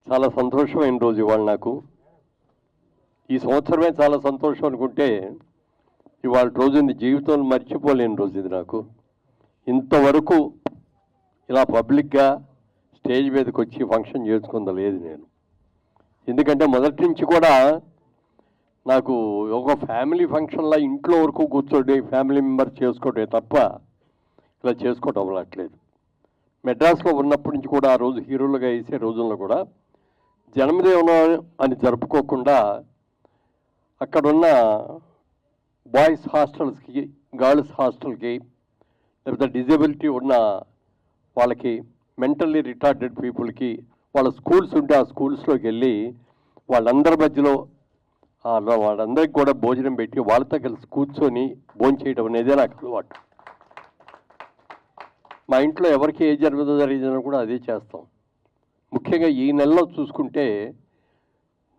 చాలా సంతోషమైన రోజు ఇవాళ నాకు. ఈ సంవత్సరమే చాలా సంతోషం అనుకుంటే ఇవాళ రోజుని జీవితంలో మర్చిపోలేని రోజు ఇది నాకు. ఇంతవరకు ఇలా పబ్లిక్గా స్టేజ్ మీదకి వచ్చి ఫంక్షన్ చేసుకుందా లేదు నేను. ఎందుకంటే మొదటి నుంచి కూడా నాకు ఒక ఫ్యామిలీ ఫంక్షన్లా ఇంట్లో వరకు కూర్చోండి ఫ్యామిలీ మెంబర్స్ చేసుకోవటమే తప్ప ఇలా చేసుకోవటం అవ్వట్లేదు. మెడ్రాస్లో ఉన్నప్పటి నుంచి కూడా ఆ రోజు హీరోలుగా వేసే రోజుల్లో కూడా జన్మదినం అని జరుపుకోకుండా అక్కడున్న బాయ్స్ హాస్టల్స్కి, గర్ల్స్ హాస్టల్కి, లేకపోతే డిజబిలిటీ ఉన్న వాళ్ళకి, మెంటల్లీ రిటార్డెడ్ పీపుల్కి వాళ్ళ స్కూల్స్ ఉంటే ఆ స్కూల్స్లోకి వెళ్ళి వాళ్ళందరి మధ్యలో వాళ్ళందరికీ కూడా భోజనం పెట్టి వాళ్ళతో కలిసి కూర్చొని భోజనం చేయడం అనేదే నాకు అలవాటు. మా ఇంట్లో ఎవరికి ఏ జరిగిందో కూడా అదే చేస్తాం. ముఖ్యంగా ఈ నెలలో చూసుకుంటే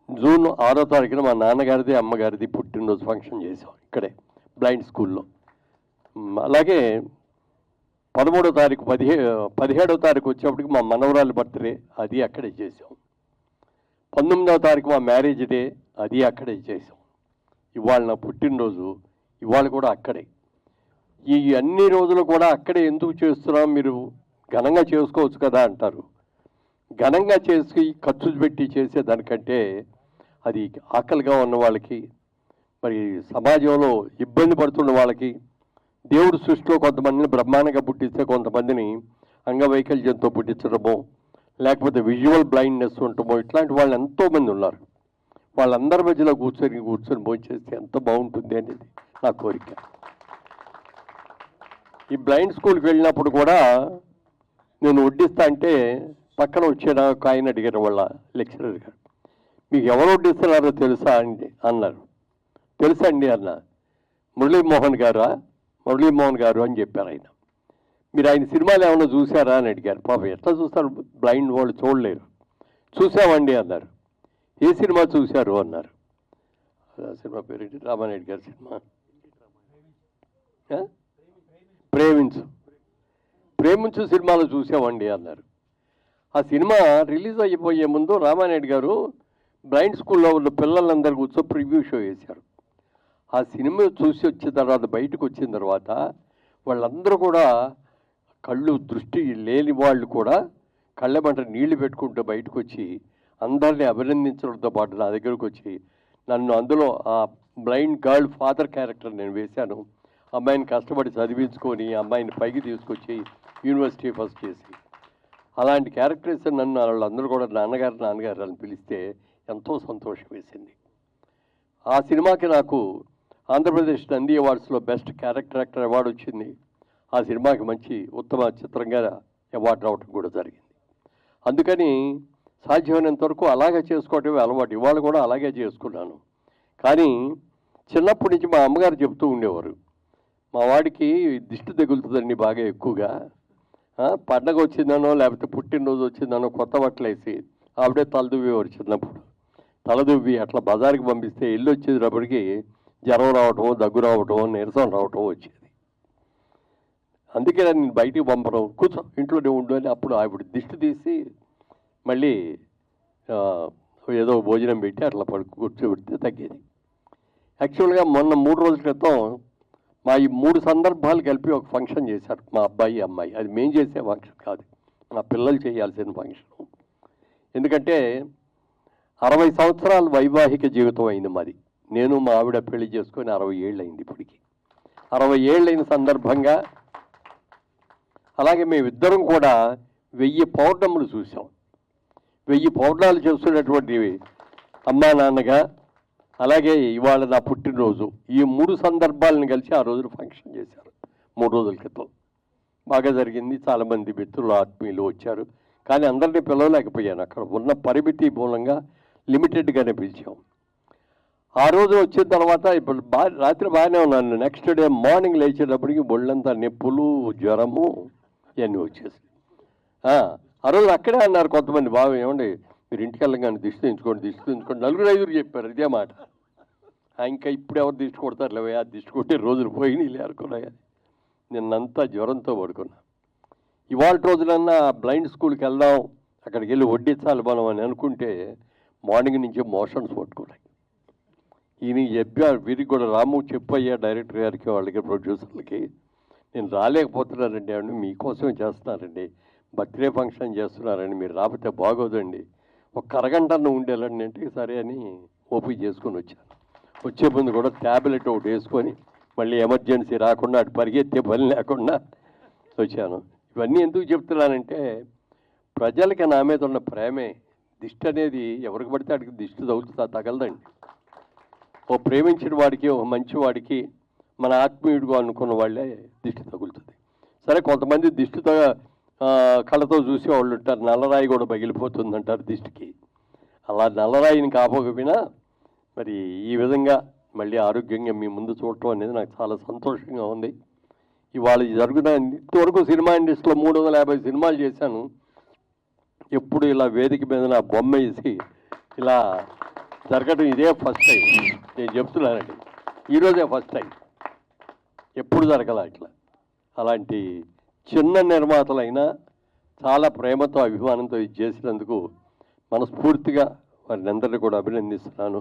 జూన్ 6వ తారీఖున మా నాన్నగారిది అమ్మగారిది పుట్టినరోజు ఫంక్షన్ చేసాం ఇక్కడే బ్లైండ్ స్కూల్లో. అలాగే 13వ తారీఖు 17వ తారీఖు వచ్చేప్పటికి మా మనవరాలి బర్త్డే, అది అక్కడే చేసాం. 19వ తారీఖు మా మ్యారేజ్ డే, అది అక్కడే చేసాం. ఇవాళ నా పుట్టినరోజు, ఇవాళ కూడా అక్కడే. ఈ అన్ని రోజులు కూడా అక్కడే ఎందుకు చేస్తున్నాం, మీరు ఘనంగా చేసుకోవచ్చు కదా అంటారు. ఘనంగా చేసి ఖర్చు పెట్టి చేసేదానికంటే అది ఆకలిగా ఉన్న వాళ్ళకి, మరి సమాజంలో ఇబ్బంది పడుతున్న వాళ్ళకి, దేవుడు సృష్టిలో కొంతమందిని బ్రహ్మాండంగా పుట్టిస్తే కొంతమందిని అంగవైకల్యంతో పుట్టించడమో, లేకపోతే విజువల్ బ్లైండ్నెస్ ఉండటమో, ఇట్లాంటి వాళ్ళు ఎంతోమంది ఉన్నారు. వాళ్ళందరి మధ్యలో కూర్చొని భోజనం చేస్తే ఎంత బాగుంటుంది అనేది నా కోరిక. ఈ బ్లైండ్ స్కూల్కి వెళ్ళినప్పుడు కూడా నేను వడ్డిస్తా అంటే పక్కన వచ్చాను ఒక ఆయన అడిగారు వాళ్ళ లెక్చరర్ గారు, మీకు ఎవరు వడ్డిస్తున్నారో తెలుసా అండి అన్నారు. తెలుసా అండి అన్న. మురళీమోహన్ గారు అని చెప్పారు ఆయన. మీరు ఆయన సినిమాలు ఏమన్నా చూసారా అని అడిగారు. పాపం ఎట్లా చూస్తారు, బ్లైండ్ వాళ్ళు చూడలేరు. చూసామండి అన్నారు. ఏ సినిమా చూశారు అన్నారు. సినిమా పేరేంటి, రామానాయుడు గారి సినిమా ప్రేమించు సినిమాలు చూసామండి అన్నారు. ఆ సినిమా రిలీజ్ అయిపోయే ముందు రామానాయుడు గారు బ్లైండ్ స్కూల్లో ఉన్న పిల్లలందరూ కూర్చో ప్రివ్యూ షో వేశారు. ఆ సినిమా చూసి వచ్చిన తర్వాత బయటకు వచ్చిన తర్వాత వాళ్ళందరూ కూడా దృష్టి లేని వాళ్ళు కూడా కళ్ళెమంట నీళ్లు పెట్టుకుంటూ బయటకు వచ్చి అందరినీ అభినందించడంతో పాటు నా దగ్గరకు వచ్చి నన్ను అందులో ఆ బ్లైండ్ గర్ల్ ఫాదర్ క్యారెక్టర్ నేను వేశాను. అమ్మాయిని కష్టపడి చదివించుకొని అమ్మాయిని పైకి తీసుకొచ్చి యూనివర్సిటీ ఫస్ట్ చేసి అలాంటి క్యారెక్టర్స్ నన్ను వాళ్ళందరూ కూడా నాన్నగారు అని పిలిస్తే ఎంతో సంతోషం వేసింది. ఆ సినిమాకి నాకు ఆంధ్రప్రదేశ్ నంది అవార్డ్స్లో బెస్ట్ క్యారెక్టర్ యాక్టర్ అవార్డు వచ్చింది. ఆ సినిమాకి మంచి ఉత్తమ చిత్రంగా అవార్డు రావడం కూడా జరిగింది. అందుకని సాధ్యమైనంత వరకు అలాగే చేసుకోవటమే అలవాటు. ఇవాళ కూడా అలాగే చేసుకున్నాను. కానీ చిన్నప్పటి నుంచి మా అమ్మగారు చెప్తూ ఉండేవారు, మా వాడికి దిష్టి తగులుతుందండి బాగా ఎక్కువగా, పండగ వచ్చిందనో లేకపోతే పుట్టినరోజు వచ్చిందనో కొత్త బట్టలు వేసి ఆవిడే తలదువ్వేవారు. చిన్నప్పుడు తలదువ్వి అట్లా బజార్కి పంపిస్తే ఇల్లు వచ్చేటప్పటికి జ్వరం రావటమో, దగ్గు రావటమో, నీరసం రావటమో వచ్చేది. అందుకే నేను బయటికి పంపడం, కూర్చో ఇంట్లోనే ఉండు అని అప్పుడు ఆవిడ దిష్టి తీసి మళ్ళీ ఏదో భోజనం పెట్టి అట్లా కూర్చోబెడితే తగ్గేది. యాక్చువల్గా మొన్న 3 రోజుల క్రితం మా ఈ 3 సందర్భాలు కలిపి ఒక ఫంక్షన్ చేశారు మా అబ్బాయి అమ్మాయి. అది మేము చేసే ఫంక్షన్ కాదు, మా పిల్లలు చేయాల్సిన ఫంక్షన్. ఎందుకంటే 60 సంవత్సరాల వైవాహిక జీవితం అయింది మాది. నేను మా ఆవిడ పెళ్లి చేసుకొని 60 ఏళ్ళు అయింది. ఇప్పటికి 60 ఏళ్ళైన సందర్భంగా అలాగే మేమిద్దరం కూడా 1000 పౌర్ణములు చూసాం. 1000 పౌర్ణాలు చేస్తున్నటువంటి అమ్మా నాన్నగా, అలాగే ఇవాళ నా పుట్టినరోజు, ఈ 3 సందర్భాలను కలిసి ఆ రోజున ఫంక్షన్ చేశారు 3 రోజుల క్రితం. బాగా జరిగింది. చాలామంది మిత్రులు ఆత్మీయులు వచ్చారు. కానీ అందరినీ పిలవలేకపోయాను. అక్కడ ఉన్న పరిమితి మూలంగా లిమిటెడ్గానే పిలిచాం. ఆ రోజు వచ్చిన తర్వాత ఇప్పుడు రాత్రి బాగానే ఉన్నాను. నెక్స్ట్ డే మార్నింగ్ లేచేటప్పటికి ఒళ్ళంతా నొప్పులు, జ్వరము ఇవన్నీ వచ్చేసి ఆ రోజు అక్కడే అన్నారు కొంతమంది, బాగా ఏమండి మీరు ఇంటికి వెళ్ళగానే దిష్టి తీయించుకోండి 4-5 చెప్పారు ఇదే మాట. ఇంకా ఇప్పుడు ఎవరు దిష్టి కొడతారు లేవే, ఆ దిష్టి కొట్టే రోజులు పోయినాయి అనుకున్నాయి. నిన్నంతా జ్వరంతో పడుకున్నా. ఇవాళ రోజులన్నా బ్లైండ్ స్కూల్కి వెళ్దాం అక్కడికి వెళ్ళి వడ్డించాలి మనం అని అనుకుంటే మార్నింగ్ నుంచి మోషన్స్ పట్టుకున్నాయి. ఈయన చెప్పారు, వీరికి కూడా రాము చెప్పయ్యా డైరెక్టర్ గారికి వాళ్ళకి ప్రొడ్యూసర్లకి, నేను రాలేకపోతున్నానండి అండి, మీకోసమే చేస్తున్నారండి, బర్త్డే ఫంక్షన్ చేస్తున్నారండి, మీరు రాకపోతే బాగోదండి, ఒక అరగంట ఉండేలండి అంటే సరే అని ఓపిక చేసుకొని వచ్చాను. వచ్చే ముందు కూడా ట్యాబ్లెట్ ఒకటి వేసుకొని మళ్ళీ ఎమర్జెన్సీ రాకుండా అటు పరిగెత్తే పని లేకుండా వచ్చాను. ఇవన్నీ ఎందుకు చెప్తున్నానంటే ప్రజలకి నా మీద ఉన్న ప్రేమే. దిష్టి అనేది ఎవరికి పడితే అడిగి దిష్టి తగలదండి. ఓ ప్రేమించిన వాడికి, ఓ మంచి వాడికి, మన ఆత్మీయుడిగా అనుకున్న వాళ్ళే దిష్టి తగులుతుంది. సరే, కొంతమంది దిష్టితో కళ్ళతో చూసే వాళ్ళు ఉంటారు, నల్లరాయి కూడా పగిలిపోతుంది అంటారు దిష్టికి. అలా నల్లరాయిని కాపోకపోయినా మరి ఈ విధంగా మళ్ళీ ఆరోగ్యంగా మీ ముందు చూడటం అనేది నాకు చాలా సంతోషంగా ఉంది. ఇవాళ జరుగుతున్న ఇంతవరకు సినిమా ఇండస్ట్రీలో 350 సినిమాలు చేశాను. ఎప్పుడు ఇలా వేదిక మీద నా బొమ్మ వేసి ఇలా జరగడం ఇదే ఫస్ట్ టైం. నేను చెప్తున్నానండి, ఈరోజే ఫస్ట్ టైం, ఎప్పుడు జరగల ఇట్లా. అలాంటి చిన్న నిర్మాతలైనా చాలా ప్రేమతో అభిమానంతో ఇది చేసినందుకు మనస్ఫూర్తిగా వారిని అందరినీ కూడా అభినందిస్తున్నాను.